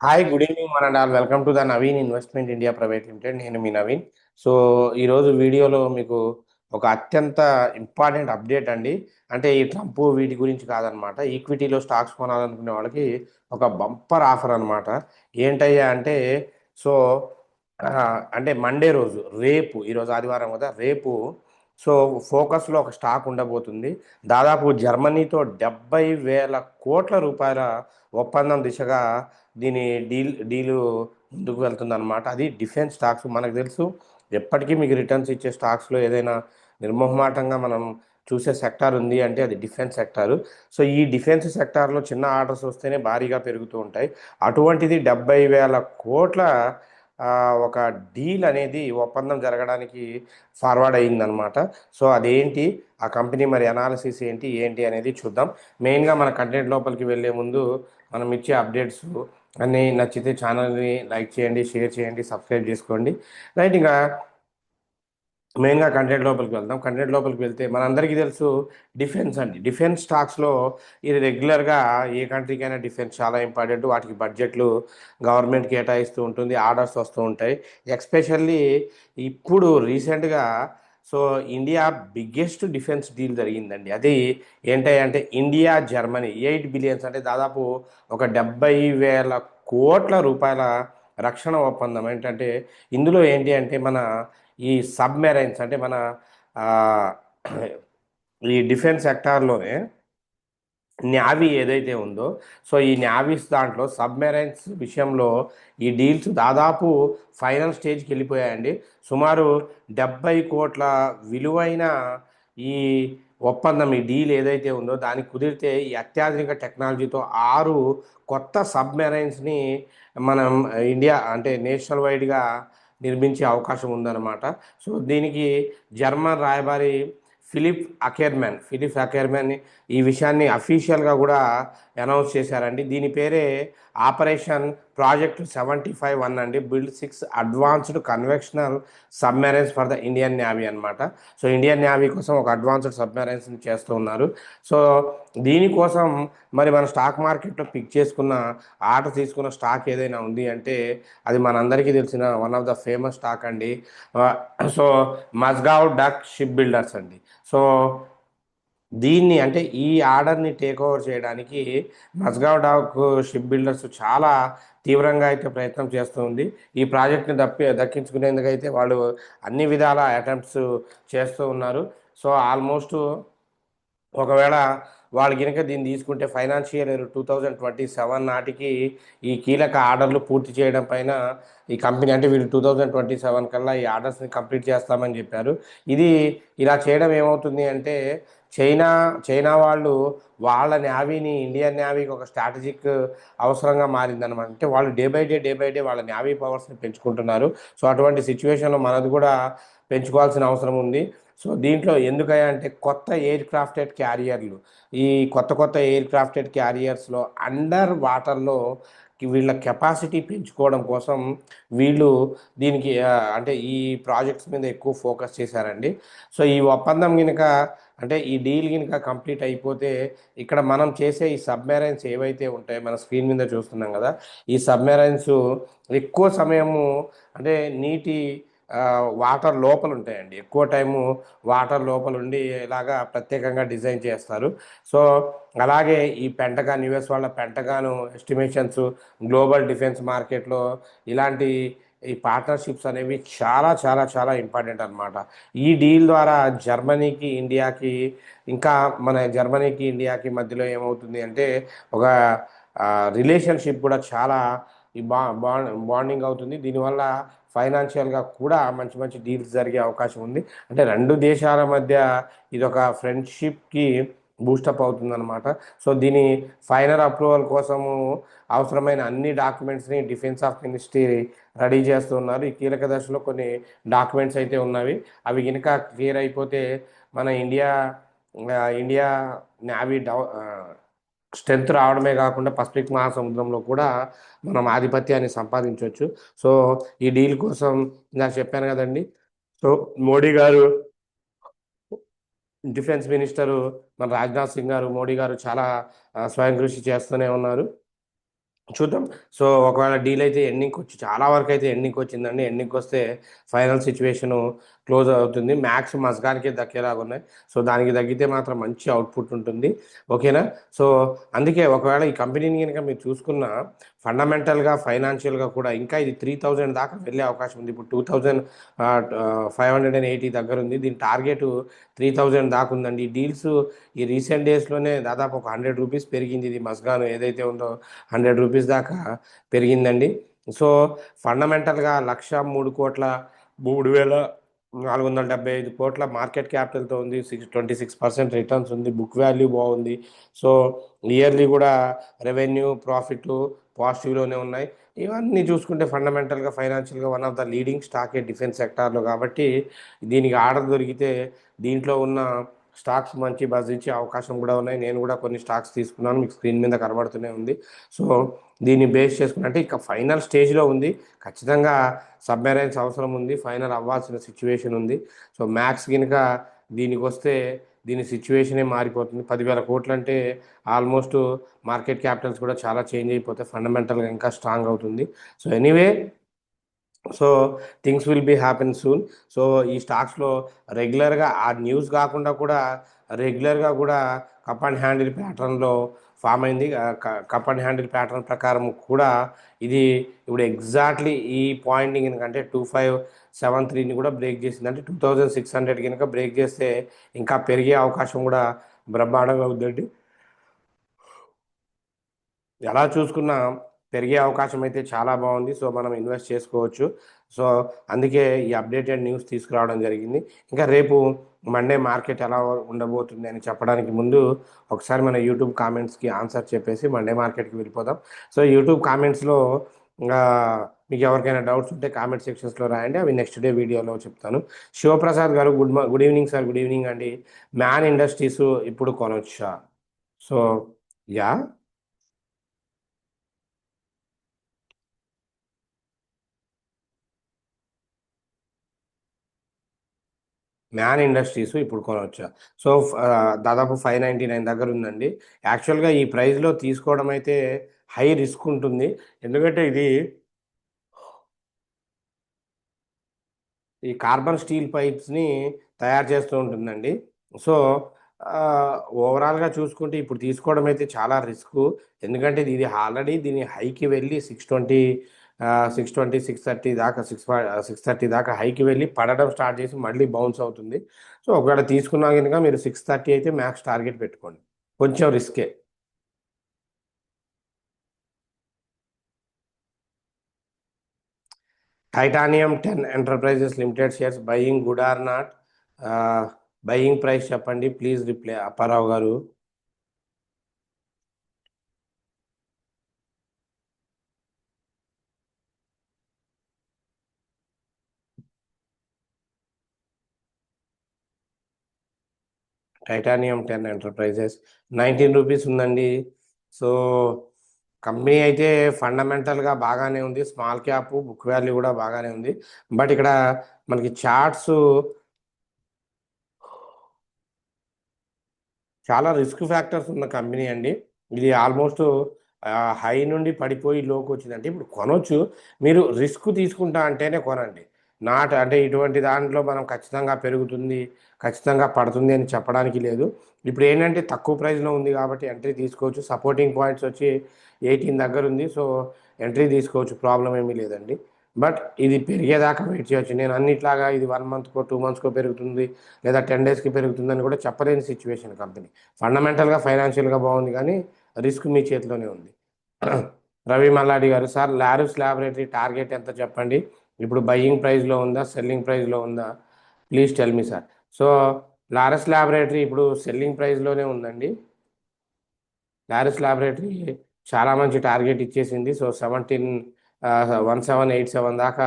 Hi good evening మన all welcome to the Naveen investment India private limited. నేను మీ Naveen. So ఈరోజు వీడియోలో మీకు ఒక అత్యంత ఇంపార్టెంట్ అప్డేట్ అండి. అంటే ఈ ట్రంప్ వీటి గురించి కాదనమాట. ఈక్విటీలో స్టాక్స్ కొనాలనుకునే వాళ్ళకి ఒక బంపర్ ఆఫర్ అనమాట. ఏంటయ్యా అంటే సో ఆ, అంటే మండే రోజు రేపు, ఈరోజు ఆదివారం కదా, రేపు సో ఫోకస్లో ఒక స్టాక్ ఉండబోతుంది. దాదాపు జర్మనీతో 70,000 కోట్ల రూపాయల ఒప్పందం దిశగా దీని డీలు ముందుకు వెళ్తుంది అనమాట. అది డిఫెన్స్ స్టాక్స్. మనకు తెలుసు ఎప్పటికీ మీకు రిటర్న్స్ ఇచ్చే స్టాక్స్లో ఏదైనా నిర్మోహమాటంగా మనం చూసే సెక్టార్ ఉంది అంటే అది డిఫెన్స్ సెక్టారు. సో ఈ డిఫెన్స్ సెక్టార్లో చిన్న ఆర్డర్స్ వస్తేనే భారీగా పెరుగుతూ ఉంటాయి. అటువంటిది 70,000 కోట్ల ఒక డీల్ అనేది ఒప్పందం జరగడానికి ఫార్వర్డ్ అయ్యిందనమాట. సో అదేంటి, ఆ కంపెనీ మరి అనాలిసిస్ ఏంటి ఏంటి అనేది చూద్దాం. మెయిన్గా మన కంటెంట్ లోపలికి వెళ్ళే ముందు మనం ఇచ్చే అప్డేట్స్ అన్నీ నచ్చితే ఛానల్ని లైక్ చేయండి, షేర్ చేయండి, సబ్స్క్రైబ్ చేసుకోండి. రైట్, ఇంకా మెయిన్గా కంటెంట్ లోపలికి వెళ్దాం. కంటెంట్ లోపలికి వెళ్తే మనందరికీ తెలుసు డిఫెన్స్ అండి. డిఫెన్స్ స్టాక్స్లో ఇది రెగ్యులర్గా ఏ కంట్రీకైనా డిఫెన్స్ చాలా ఇంపార్టెంట్. వాటికి బడ్జెట్లు గవర్నమెంట్ కేటాయిస్తూ ఉంటుంది, ఆర్డర్స్ వస్తూ ఉంటాయి. ఎక్స్పెషల్లీ ఇప్పుడు రీసెంట్గా so India biggest defence deal జరిగిందండి. అది ఏంటంటే ఇండియా జర్మనీ 8 బిలియన్స్, అంటే దాదాపు ఒక 70,000 కోట్ల రూపాయల రక్షణ ఒప్పందం. ఏంటంటే ఇందులో ఏంటి అంటే మన ఈ సబ్మెరైన్స్, అంటే మన ఆ, ఈ డిఫెన్స్ సెక్టార్లోనే న్యావీ ఏదైతే ఉందో, సో ఈ న్యావీస్ దాంట్లో సబ్మెరైన్స్ విషయంలో ఈ డీల్స్ దాదాపు ఫైనల్ స్టేజ్కి వెళ్ళిపోయాయండి. సుమారు 70 కోట్ల విలువైన ఈ ఒప్పందం, ఈ డీల్ ఏదైతే ఉందో దానికి కుదిరితే ఈ అత్యాధునిక టెక్నాలజీతో 6 కొత్త సబ్మెరైన్స్ని మనం ఇండియా అంటే నేషనల్ వైడ్గా నిర్మించే అవకాశం ఉందన్నమాట. సో దీనికి జర్మన్ రాయబారి ఫిలిప్ అకెర్మెన్ ఈ విషయాన్ని అఫీషియల్గా కూడా అనౌన్స్ చేశారండి. దీని పేరే ఆపరేషన్ ప్రాజెక్ట్ 75-1 అండి. Build 6 advanced convectional submarines for the Indian navy అనమాట. సో ఇండియన్ నేవీ కోసం ఒక అడ్వాన్స్డ్ సబ్మెరైన్స్ని చేస్తూ ఉన్నారు. సో దీనికోసం మరి మన స్టాక్ మార్కెట్లో పిక్ చేసుకున్న, ఆర్డర్ తీసుకున్న స్టాక్ ఏదైనా ఉంది అంటే అది మనందరికీ తెలిసిన one of the famous stock అండి. So Mazagon dock ship builders అండి. సో దీన్ని అంటే ఈ ఆర్డర్ని టేక్ ఓవర్ చేయడానికి మస్గావ్ డాక్ షిప్ బిల్డర్స్ చాలా తీవ్రంగా అయితే ప్రయత్నం చేస్తుంది. ఈ ప్రాజెక్ట్ని దక్కించుకునేందుకైతే వాళ్ళు అన్ని విధాల అటెంప్ట్స్ చేస్తూ ఉన్నారు. సో ఆల్మోస్ట్ ఒకవేళ వాళ్ళు కనుక దీన్ని తీసుకుంటే ఫైనాన్షియల్ ఇయర్ 2027 నాటికి ఈ కీలక ఆర్డర్లు పూర్తి చేయడం పైన ఈ కంపెనీ, అంటే వీళ్ళు 2027 కల్లా ఈ ఆర్డర్స్ని కంప్లీట్ చేస్తామని చెప్పారు. ఇది ఇలా చేయడం ఏమవుతుంది అంటే చైనా చైనా వాళ్ళు వాళ్ళ నేవీని ఇండియన్ నేవీకి ఒక స్ట్రాటజిక్ అవసరంగా మారిందనమాట. అంటే వాళ్ళు డే బై డే వాళ్ళ నేవీ పవర్స్ని పెంచుకుంటున్నారు. సో అటువంటి సిచ్యువేషన్లో మనది కూడా పెంచుకోవాల్సిన అవసరం ఉంది. సో దీంట్లో ఎందుకయ్యా అంటే కొత్త ఎయిర్ క్రాఫ్టెడ్ క్యారియర్లు, ఈ కొత్త ఎయిర్ క్రాఫ్టెడ్ క్యారియర్స్లో అండర్ వాటర్లో వీళ్ళ కెపాసిటీ పెంచుకోవడం కోసం వీళ్ళు దీనికి అంటే ఈ ప్రాజెక్ట్స్ మీద ఎక్కువ ఫోకస్ చేశారండి. సో ఈ ఒప్పందం కనుక, అంటే ఈ డీల్ కనుక కంప్లీట్ అయిపోతే ఇక్కడ మనం చేసే ఈ సబ్మెరైన్స్ ఏవైతే ఉంటాయో మన స్క్రీన్ మీద చూస్తున్నాం కదా, ఈ సబ్మెరైన్స్ ఎక్కువ సమయము అంటే నీటి వాటర్ లోపల ఉంటాయండి. ఎక్కువ టైము వాటర్ లోపల ఉండి ఇలాగా ప్రత్యేకంగా డిజైన్ చేస్తారు. సో అలాగే ఈ పెంటగాన్, యుఎస్ వాళ్ళ పెంటగాను ఎస్టిమేషన్స్ గ్లోబల్ డిఫెన్స్ మార్కెట్లో ఇలాంటి ఈ పార్ట్నర్షిప్స్ అనేవి చాలా చాలా చాలా ఇంపార్టెంట్ అనమాట. ఈ డీల్ ద్వారా జర్మనీకి ఇండియాకి, ఇంకా మన జర్మనీకి ఇండియాకి మధ్యలో ఏమవుతుంది అంటే ఒక రిలేషన్షిప్ కూడా చాలా ఈ బాండింగ్ అవుతుంది. దీనివల్ల ఫైనాన్షియల్గా కూడా మంచి మంచి డీల్స్ జరిగే అవకాశం ఉంది. అంటే రెండు దేశాల మధ్య ఇది ఒక ఫ్రెండ్షిప్కి బూస్టప్ అవుతుందన్నమాట. సో దీని ఫైనల్ అప్రూవల్ కోసము అవసరమైన అన్ని డాక్యుమెంట్స్ని డిఫెన్స్ ఆఫ్ మినిస్ట్రీ రెడీ చేస్తున్నారు. ఈ కీలక దశలో కొన్ని డాక్యుమెంట్స్ అయితే ఉన్నవి. అవి కనుక క్లియర్ అయిపోతే మన ఇండియా నేవీ స్ట్రెంత్ రావడమే కాకుండా పసిఫిక్ మహాసముద్రంలో కూడా మనం ఆధిపత్యాన్ని సంపాదించవచ్చు. సో ఈ డీల్ కోసం నాకు చెప్పాను కదండి. సో మోడీ గారు, డిఫెన్స్ మినిస్టరు మన రాజ్నాథ్ సింగ్ గారు, మోడీ గారు చాలా స్వయం కృషి చేస్తూనే ఉన్నారు. చూద్దాం. సో, ఒకవేళ డీల్ అయితే ఎండింగ్‌కి వచ్చి చాలా వరకు అయితే ఎండింగ్‌కి వచ్చిందండి. ఎండింగ్‌కి వస్తే ఫైనల్ సిట్యుయేషను క్లోజ్ అవుతుంది. మ్యాక్స్ మస్గానికే దక్కేలాగా ఉన్నాయి. సో, దానికి తగ్గితే మాత్రం మంచి అవుట్‌పుట్ ఉంటుంది. ఓకేనా? సో, అందుకే ఒకవేళ ఈ కంపెనీని గనుక మీరు చూసుకున్న ఫండమెంటల్‌గా, ఫైనాన్షియల్‌గా కూడా ఇంకా ఇది 3000 దాకా వెళ్ళే అవకాశం ఉంది. ఇప్పుడు 580 దగ్గరుంది. దీని టార్గెటు 3000 దాకా ఉందండి. ఈ డీల్స్ ఈ రీసెంట్ డేస్‌లోనే దాదాపు ఒక రూ. 100 పెరిగింది. ఇది మస్గాన్ ఏదైతే ఉందో రూ. 100 దాకా పెరిగిందండి. సో, ఫండమెంటల్‌గా 1,03,3475,00,00,000 మార్కెట్ క్యాపిటల్‌తో ఉంది. 26% రిటర్న్స్ ఉంది. బుక్ వాల్యూ బాగుంది. సో, ఇయర్లీ గూడా రెవెన్యూ, ప్రాఫిట్లు పాజిటివ్‌లోనే ఉన్నాయి. ఇవన్నీ చూసుకుంటే ఫండమెంటల్‌గా, ఫైనాన్షియల్‌గా వన్ ఆఫ్ ద లీడింగ్ స్టాకే డిఫెన్స్ సెక్టార్‌లో కాబట్టి దీనికి ఆర్డర్ దొరికితే దీంట్లో ఉన్న స్టాక్స్ మంచి బజ్ ఇచ్చే అవకాశం కూడా ఉన్నాయి. నేను కూడా కొన్ని స్టాక్స్ తీసుకున్నాను. మీకు స్క్రీన్ మీద కనబడుతూనే ఉంది. సో, దీన్ని బేస్ చేసుకొని అంటే ఇక ఫైనల్ స్టేజ్‌లో ఉంది. ఖచ్చితంగా సబ్మెరైన్స్ అవసరం ఉంది. ఫైనల్ అవ్వాల్సిన సిట్యుయేషన్ ఉంది. సో, మ్యాక్స్ గినక దీనికొస్తే దీని సిట్యుయేషనే మారిపోతుంది. 10,000 కోట్లు అంటే ఆల్మోస్ట్ మార్కెట్ క్యాపిటల్స్ కూడా చాలా చేంజ్ అయిపోతాయి. ఫండమెంటల్‌గా ఇంకా స్ట్రాంగ్ అవుతుంది. So, anyway so, things will be happen soon. So, ఈ స్టాక్స్‌లో రెగ్యులర్‌గా ఆ న్యూస్ గాకుండా కూడా రెగ్యులర్‌గా గూడా కప్ అండ్ హ్యాండిల్ ప్యాటర్న్‌లో ఫార్మ్ అయింది. కప్ అండ్ హ్యాండిల్ ప్యాటర్న్ ప్రకారం కూడా ఇది ఇప్పుడు ఎగ్జాక్ట్‌లీ ఈ పాయింట్‌ని గనుకంటే 2573ని కూడా బ్రేక్ చేసింది. అంటే 2600 గనుక బ్రేక్ చేస్తే ఇంకా పెరిగే అవకాశం కూడా బ్రహ్మాండంగా ఉందండి. ఎలా చూసుకున్నా పెరిగే అవకాశం అయితే చాలా బాగుంది. సో, మనం ఇన్వెస్ట్ చేసుకోవచ్చు. సో, అందుకే ఈ అప్డేటెడ్ న్యూస్ తీసుకురావడం జరిగింది. ఇంకా రేపు మండే మార్కెట్ ఎలా ఉండబోతుంది అని చెప్పడానికి ముందు ఒకసారి మన యూట్యూబ్ కామెంట్స్‌కి ఆన్సర్ చెప్పేసి మండే మార్కెట్‌కి వెళ్ళిపోదాం. సో, యూట్యూబ్ కామెంట్స్‌లో మీకు ఎవరికైనా డౌట్స్ ఉంటే కామెంట్ సెక్షన్స్‌లో రాయండి. అవి నెక్స్ట్ డే వీడియోలో చెప్తాను. శివప్రసాద్ గారు good evening sir. Good evening అండి. మ్యాన్ ఇండస్ట్రీస్ ఇప్పుడు కొనొచ్చా? So, yeah! మ్యాన్ ఇండస్ట్రీస్ ఇప్పుడు కొనొచ్చా? సో, దాదాపు 599 దగ్గరుందండి. యాక్చువల్‌గా ఈ ప్రైస్‌లో తీసుకోవడం అయితే హై రిస్క్ ఉంటుంది. ఎందుకంటే ఇది ఈ కార్బన్ స్టీల్ పైప్స్‌ని తయారు చేస్తూ ఉంటుందండి. సో, ఓవరాల్‌గా చూసుకుంటే ఇప్పుడు తీసుకోవడం అయితే చాలా రిస్కు. ఎందుకంటే ఇది ఆల్రెడీ దీని హైకి వెళ్ళి 620, 630 దాకా 630 దాకా హైకి వెళ్ళి పడడం స్టార్ట్ చేసి మళ్ళీ బౌన్స్ అవుతుంది. సో, ఒకవేళ తీసుకున్నా గనుక మీరు 630 అయితే మ్యాక్స్ టార్గెట్ పెట్టుకోండి. కొంచెం రిస్కే. Titanium 10 enterprises limited shares buying good or not? Ah, buying price చెప్పండి ప్లీజ్ రిప్లై అప్పారావు గారు. టైటానియం 10 ఎంటర్‌ప్రైజెస్ రూ. 19 ఉందండి. సో, కంపెనీ అయితే ఫండమెంటల్‌గా బాగానే ఉంది. స్మాల్ క్యాప్, బుక్ వాల్యూ గూడా బాగానే ఉంది. బట్ ఇక్కడ మనకి చార్ట్సు చాలా రిస్క్ ఫ్యాక్టర్స్ ఉన్న కంపెనీ అండి. ఇది ఆల్మోస్ట్ హై నుండి పడిపోయి లోకొచ్చింది. అంటే ఇప్పుడు కొనొచ్చు. మీరు రిస్క్ తీసుకుంటా అంటేనే కొనండి. నాట్ అంటే ఇటువంటి దాంట్లో మనం ఖచ్చితంగా పెరుగుతుంది, ఖచ్చితంగా పడుతుంది అని చెప్పడానికి లేదు. ఇప్పుడేంటంటే తక్కువ ప్రైస్‌లో ఉంది కాబట్టి ఎంట్రీ తీసుకోవచ్చు. సపోర్టింగ్ పాయింట్స్ వచ్చి 18 దగ్గరుంది. సో, ఎంట్రీ తీసుకోవచ్చు. ప్రాబ్లమ్ ఏమీ లేదండి. బట్ ఇది పెరిగేదాకా వెయిట్ చేయొచ్చు. నేను అన్నిట్లాగా ఇది 1 మంత్‌కో, 2 మంత్స్‌కో పెరుగుతుంది లేదా 10 డేస్‌కి పెరుగుతుందని కూడా చెప్పలేని సిట్యుయేషన్ కంపెనీ. ఫండమెంటల్‌గా, ఫైనాన్షియల్‌గా బాగుంది కానీ, రిస్క్ మీ చేతిలోనే ఉంది. రవి మల్లాడి గారు, సార్ లారూస్ లాబొరేటరీ టార్గెట్ ఎంత చెప్పండి? ఇప్పుడు బయింగ్ ప్రైస్‌లో ఉందా? సెల్లింగ్ ప్రైస్‌లో ఉందా? Please tell me sir. So, Laurus laboratory ఇప్పుడు సెల్లింగ్ ప్రైస్‌లోనే ఉందండి. లారస్ లాబొరేటరీ చాలా మంచి టార్గెట్ ఇచ్చేసింది. సో, 1787 దాకా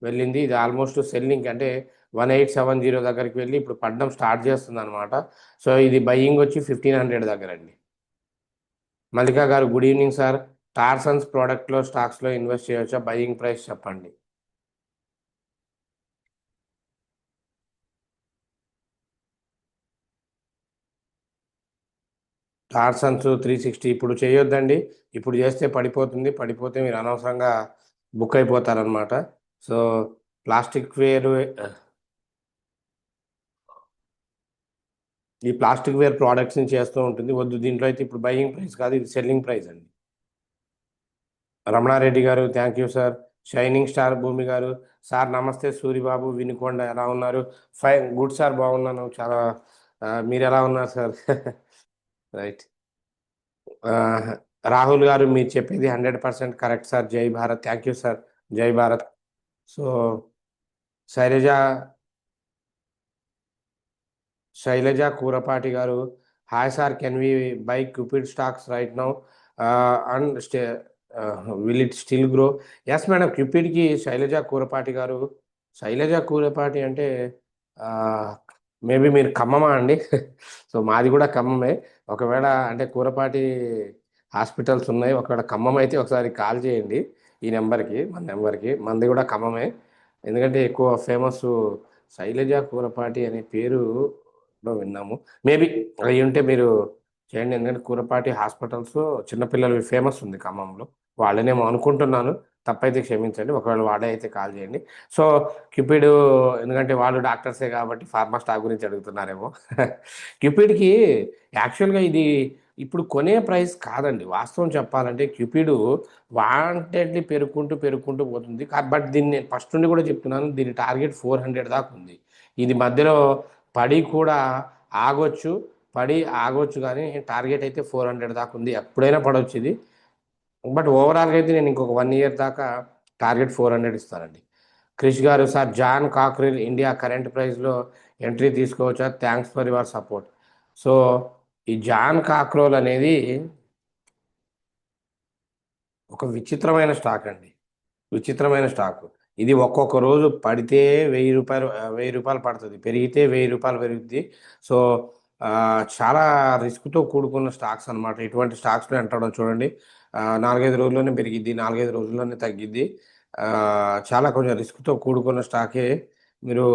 వెళ్ళింది. ఇది ఆల్మోస్ట్ సెల్లింగ్ అంటే 1870 దగ్గరికి వెళ్ళి ఇప్పుడు పడడం స్టార్ట్ చేస్తుందనమాట. సో, ఇది బయింగ్ వచ్చి 1500 దగ్గరండి. మల్లికా గారు గుడ్ ఈవినింగ్ సార్. టార్సన్స్ ప్రొడక్ట్‌లో స్టాక్స్‌లో ఇన్వెస్ట్ చేయవచ్చా? బయింగ్ ప్రైస్ చెప్పండి. టార్సన్స్ 360 ఇప్పుడు చేయొద్దండి. ఇప్పుడు చేస్తే పడిపోతుంది. పడిపోతే మీరు అనవసరంగా బుక్ అయిపోతారనమాట. సో ప్లాస్టిక్ వేర్ ఈ ప్లాస్టిక్ వేర్ ప్రోడక్ట్స్ని చేస్తూ ఉంటుంది. వద్దు, దీంట్లో అయితే ఇప్పుడు బయింగ్ ప్రైస్ కాదు, ఇది సెల్లింగ్ ప్రైస్ అండి. రమణారెడ్డి గారు thank you sir. Shining star భూమి గారు సార్ నమస్తే. సూరిబాబు వినుకొండ ఎలా ఉన్నారు? ఫైన్ గుడ్ సార్, బాగున్నాను చాలా. మీరు ఎలా ఉన్నారు సార్? రైట్. రాహుల్ గారు మీరు చెప్పేది 100% కరెక్ట్ సార్. జై భారత్. Thank you sir. జై భారత్. సో శైలజ శైలజ కూరపాటి గారు hi sir, can we buy Cupid stocks right now and will it still grow? Yes madam, క్యూపిడ్కి శైలజ కూరపాటి గారు. శైలజ కూరపాటి అంటే మేబీ మీరు ఖమ్మమా అండి? సో మాది కూడా ఖమ్మమే. ఒకవేళ అంటే కూరపాటి హాస్పిటల్స్ ఉన్నాయి, ఒకవేళ ఖమ్మం అయితే ఒకసారి కాల్ చేయండి ఈ నెంబర్కి, మన నెంబర్కి. మనది కూడా ఖమ్మమే. ఎందుకంటే ఎక్కువ ఫేమస్ శైలజ కూరపాటి అనే పేరు విన్నాము. మేబీ అవి ఉంటే మీరు చేయండి. ఎందుకంటే కూరపాటి హాస్పిటల్స్ చిన్నపిల్లలవి ఫేమస్ ఉంది ఖమ్మంలో. వాళ్ళనేమో అనుకుంటున్నాను, తప్పైతే క్షమించండి. ఒకవేళ వాడే అయితే కాల్ చేయండి. సో క్యూపిడ్, ఎందుకంటే వాళ్ళు డాక్టర్సే కాబట్టి ఫార్మా స్టాక్ గురించి అడుగుతున్నారేమో. క్యూపిడ్కి యాక్చువల్గా ఇది ఇప్పుడు కొనే ప్రైస్ కాదండి. వాస్తవం చెప్పాలంటే క్యూపిడ్ వాంటెడ్లీ పెరుగుకుంటూ పెరుగుకుంటూ పోతుంది. బట్ దీన్ని ఫస్ట్ నుండి కూడా చెప్తున్నాను, దీని టార్గెట్ 400 దాకా ఉంది. ఇది మధ్యలో పడి కూడా ఆగొచ్చు, కానీ టార్గెట్ అయితే 400 దాకా ఉంది. ఎప్పుడైనా పడవచ్చు ఇది. బట్ ఓవరాల్గా అయితే నేను ఇంకొక 1 ఇయర్ దాకా టార్గెట్ 400 ఇస్తానండి. క్రిష్ గారు సార్, జాన్ కాక్రిల్ ఇండియా కరెంట్ ప్రైస్లో ఎంట్రీ తీసుకోవచ్చా? Thanks for your support. So ఈ జాన్ కాక్రోల్ అనేది ఒక విచిత్రమైన స్టాక్ అండి. విచిత్రమైన స్టాక్. ఇది ఒక్కొక్క రోజు పడితే 1000 రూపాయలు, 1000 రూపాయలు పడుతుంది, పెరిగితే 1000 రూపాయలు పెరుగుద్ది. సో చాలా రిస్క్తో కూడుకున్న స్టాక్స్ అనమాట. ఇటువంటి స్టాక్స్లో ఎంటర్ చూడండి, 4-5 రోజుల్లోనే పెరిగిద్ది, 4-5 రోజుల్లోనే తగ్గిద్ది. చాలా కొంచెం రిస్క్తో కూడుకున్న స్టాకే. మీరు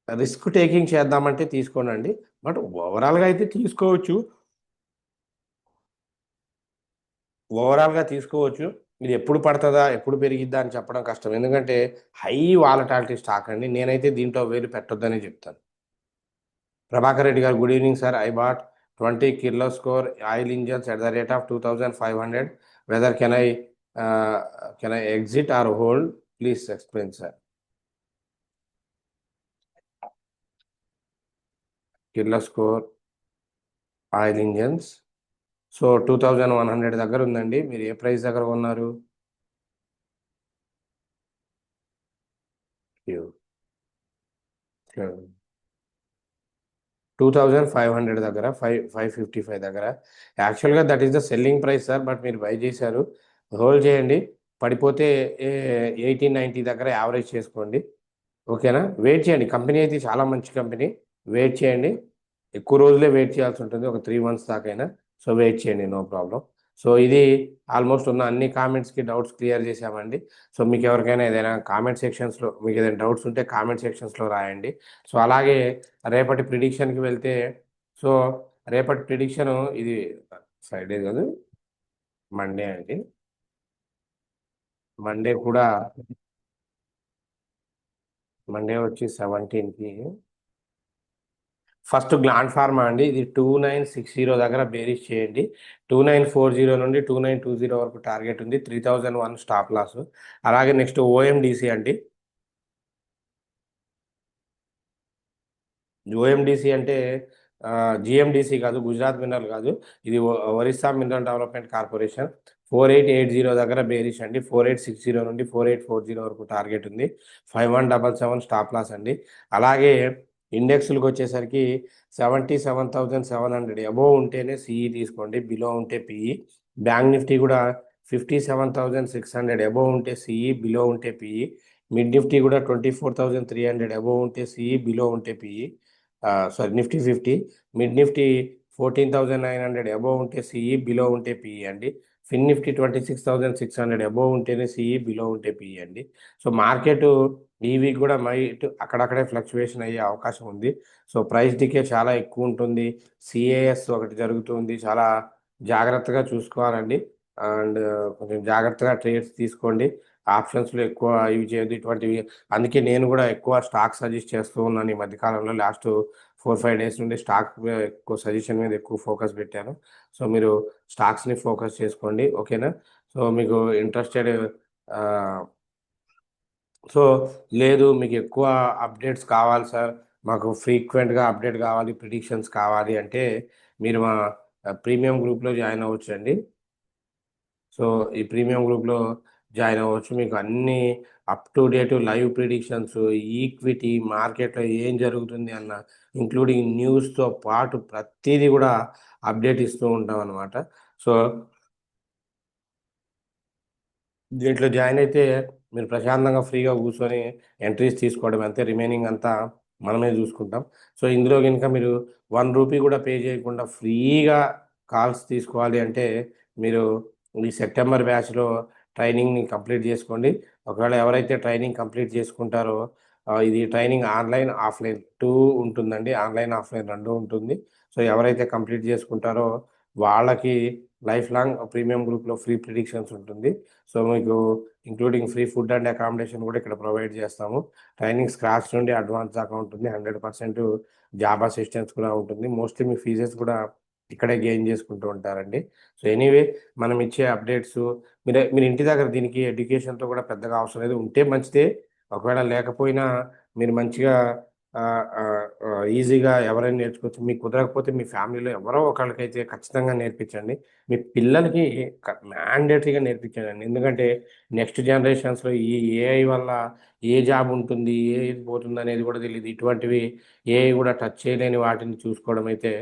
రిస్క్ టేకింగ్ చేద్దామంటే తీసుకోనండి, బట్ ఓవరాల్గా అయితే తీసుకోవచ్చు. ఓవరాల్గా తీసుకోవచ్చు. ఇది ఎప్పుడు పడుతుందా, ఎప్పుడు పెరిగిద్దా అని చెప్పడం కష్టం. ఎందుకంటే హై వాలటాలిటీ స్టాక్ అండి. నేనైతే దీంట్లో వేలు పెట్టొద్దని చెప్తాను. ప్రభాకర్ రెడ్డి గారు good evening sir. I bought 20 Kirloskar oil engines at the rate of 2500. Whether can I exit or hold? Please explain sir. Kirloskar oil engines. So 2100 దగ్గర ఉందండి. మీరు ఏ ప్రైస్ దగ్గర ఉన్నారు? 2500 దగ్గర, 555 దగ్గర. యాక్చువల్గా that is the selling price sir. But మీరు by చేశారు, హోల్డ్ చేయండి. పడిపోతే 1890 దగ్గర యావరేజ్ చేసుకోండి. ఓకేనా? వెయిట్ చేయండి. కంపెనీ అయితే చాలా మంచి కంపెనీ. వెయిట్ చేయండి. ఎక్కువ రోజులే వెయిట్ చేయాల్సి ఉంటుంది, ఒక 3 months దాకైనా. సో వెయిట్ చేయండి, నో ప్రాబ్లం. సో ఇది ఆల్మోస్ట్ ఉన్న అన్ని కామెంట్స్కి డౌట్స్ క్లియర్ చేసామండి. సో మీకు ఎవరికైనా ఏదైనా కామెంట్ సెక్షన్స్లో మీకు ఏదైనా డౌట్స్ ఉంటే కామెంట్ సెక్షన్స్లో రాయండి. సో అలాగే రేపటి ప్రిడిక్షన్కి వెళ్తే, సో రేపటి ప్రిడిక్షన్ ఇది ఫ్రైడే కాదు, మండే అండి. మండే కూడా, మండే వచ్చి 17కి ఫస్ట్ గ్లాండ్ ఫార్మా అండి. ఇది 2960 దగ్గర బేరీస్ చేయండి. 2940 నుండి 2920 వరకు టార్గెట్ ఉంది. 3001 స్టాప్ లాస్. అలాగే నెక్స్ట్ ఓఎండిసి అండి. ఓఎండిసి అంటే జిఎండిసి కాదు, గుజరాత్ మినరల్ కాదు, ఇది ఒరిస్సా మినరల్ డెవలప్మెంట్ కార్పొరేషన్. 4880 దగ్గర బేరిష్ అండి. 4860 నుండి 4840 వరకు టార్గెట్ ఉంది. 5177 స్టాప్ లాస్ అండి. అలాగే ఇండెక్స్లకు వచ్చేసరికి 77,700 అబోవ్ ఉంటేనే సిఈ తీసుకోండి, బిలో ఉంటే పిఈ. బ్యాంక్ నిఫ్టీ కూడా 57,600 అబోవ్ ఉంటే సిఈ, బిలో ఉంటే పిఈ. మిడ్ నిఫ్టీ కూడా 24,300 అబోవ్ ఉంటే సిఈ, బిలో ఉంటే PE. Sorry, Nifty 50. Mid Nifty 14,900 above ఉంటే సిఈ, బిలో ఉంటే పిఈ అండి. ఫిన్ నిఫ్టీ 26,600 అబోవ్ ఉంటేనే సిఈ, బిలో ఉంటే పిఈ అండి. సో మార్కెట్ ఈ వీక్ కూడా మైట్ అక్కడక్కడే ఫ్లక్చువేషన్ అయ్యే అవకాశం ఉంది. సో ప్రైస్ డికే చాలా ఎక్కువ ఉంటుంది. సిఏఎస్ ఒకటి జరుగుతుంది, చాలా జాగ్రత్తగా చూసుకోవాలండి. అండ్ కొంచెం జాగ్రత్తగా ట్రేడ్స్ తీసుకోండి. ఆప్షన్స్లో ఎక్కువ ఇవి చేయదు ఇటువంటివి. అందుకే నేను కూడా ఎక్కువ స్టాక్ సజెస్ట్ చేస్తూ ఉన్నాను ఈ మధ్యకాలంలో. లాస్ట్ 4-5 డేస్ నుండి స్టాక్ ఎక్కువ సజెషన్ మీద ఎక్కువ ఫోకస్ పెట్టాను. సో మీరు స్టాక్స్ని ఫోకస్ చేసుకోండి, ఓకేనా. సో మీకు ఇంట్రెస్టెడ్ సో లేదు మీకు ఎక్కువ అప్డేట్స్ కావాలి సార్, మాకు ఫ్రీక్వెంట్గా అప్డేట్ కావాలి, ప్రిడిక్షన్స్ కావాలి అంటే మీరు మా ప్రీమియం గ్రూప్లో జాయిన్ అవ్వచ్చు అండి. సో ఈ ప్రీమియం గ్రూప్లో జాయిన్ అవ్వచ్చు. మీకు అన్ని up to date live predictions, equity మార్కెట్లో ఏం జరుగుతుంది అన్న ఇంక్లూడింగ్ న్యూస్తో పాటు ప్రతిదీ కూడా అప్డేట్ ఇస్తూ ఉంటాం అనమాట. సో దీంట్లో జాయిన్ అయితే మీరు ప్రశాంతంగా ఫ్రీగా కూర్చొని ఎంట్రీస్ తీసుకోవడం అంతే, రిమైనింగ్ అంతా మనమే చూసుకుంటాం. సో ఇందులో కనుక మీరు ₹1 కూడా పే చేయకుండా ఫ్రీగా కాల్స్ తీసుకోవాలి అంటే మీరు ఈ సెప్టెంబర్ బ్యాచ్లో ట్రైనింగ్ని కంప్లీట్ చేసుకోండి. ఒకవేళ ఎవరైతే ట్రైనింగ్ కంప్లీట్ చేసుకుంటారో ఇది ట్రైనింగ్ ఆన్లైన్ ఆఫ్లైన్ 2 ఉంటుందండి, ఆన్లైన్ ఆఫ్లైన్ 2 ఉంటుంది. సో ఎవరైతే కంప్లీట్ చేసుకుంటారో వాళ్ళకి లైఫ్ లాంగ్ ప్రీమియం గ్రూప్లో ఫ్రీ ప్రిడిక్షన్స్ ఉంటుంది. సో మీకు including free food and accommodation కూడా ఇక్కడ ప్రొవైడ్ చేస్తాము. ట్రైనింగ్ స్క్రాచ్ నుండి అడ్వాన్స్ దాకా ఉంటుంది. 100% జాబ్ అసిస్టెన్స్ కూడా ఉంటుంది. మోస్ట్లీ మీ ఫీజెస్ కూడా ఇక్కడే గెయిన్ చేసుకుంటూ ఉంటారండి. సో ఎనీవే మనం ఇచ్చే అప్డేట్స్ మీరు ఇంటి దగ్గర దీనికి ఎడ్యుకేషన్తో కూడా పెద్దగా అవసరం లేదు. ఉంటే మంచిదే, ఒకవేళ లేకపోయినా మీరు మంచిగా ఈజీగా ఎవరైనా నేర్చుకోవచ్చు. మీకు కుదరకపోతే మీ ఫ్యామిలీలో ఎవరో ఒకళ్ళకైతే ఖచ్చితంగా నేర్పించండి. మీ పిల్లలకి మ్యాండేటరీగా నేర్పించండి. ఎందుకంటే నెక్స్ట్ జనరేషన్స్లో ఈ ఏఐ వల్ల ఏ జాబ్ ఉంటుంది, ఏది పోతుంది అనేది కూడా తెలియదు. ఇటువంటివి ఏఐ కూడా టచ్ చేయలేని వాటిని చూసుకోవడం అయితే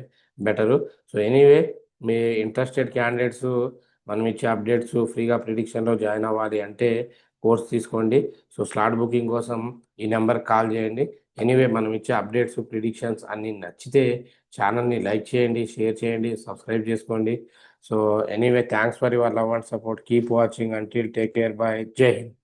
బెటరు. సో ఎనీవే మీ ఇంట్రెస్టెడ్ క్యాండిడేట్స్ మనం ఇచ్చే అప్డేట్స్ ఫ్రీగా ప్రిడిక్షన్లో జాయిన్ అవ్వాలి అంటే కోర్స్ తీసుకోండి. సో స్లాట్ బుకింగ్ కోసం ఈ నెంబర్కి కాల్ చేయండి. ఎనీవే మనం ఇచ్చే అప్డేట్స్ ప్రిడిక్షన్స్ అన్నీ నచ్చితే ఛానల్ని లైక్ చేయండి, షేర్ చేయండి, సబ్స్క్రైబ్ చేసుకోండి. So anyway thanks for your love and support. Keep watching until take care, by, జై హింద్.